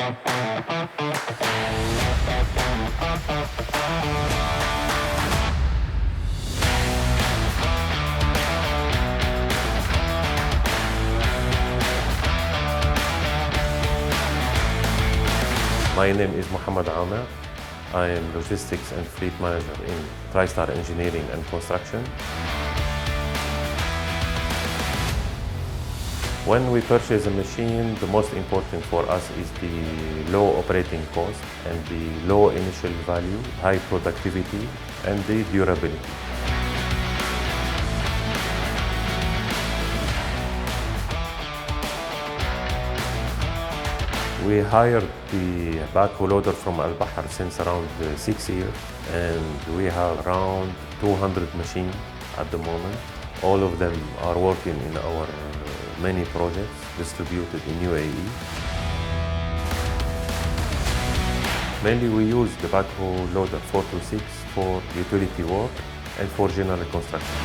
My name is Mohammed Amer. I am Logistics and Fleet Manager in Tristar Engineering and Construction. When we purchase a machine, the most important for us is the low operating cost and the low initial value, high productivity, and the durability. We hired the backhoe loader from Al-Bahar since around 6 years, and we have around 200 machines at the moment. All of them are working in our many projects distributed in UAE. Mainly we use the backhoe loader 426 for utility work and for general construction.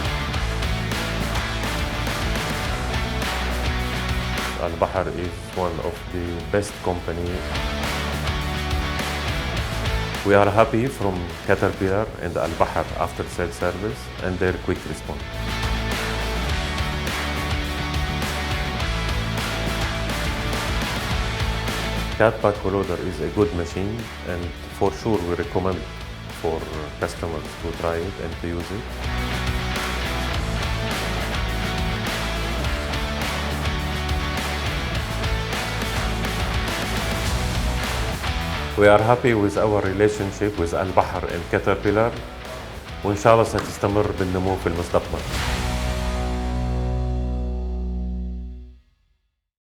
Al-Bahar is one of the best companies. We are happy from Caterpillar and Al-Bahar after-sales service and their quick response. Cat backhoe loader is a good machine, and for sure we recommend for customers to try it and to use it. We are happy with our relationship with Al-Bahar and Caterpillar, وإن شاء الله ستستمر بالنمو في المستقبل.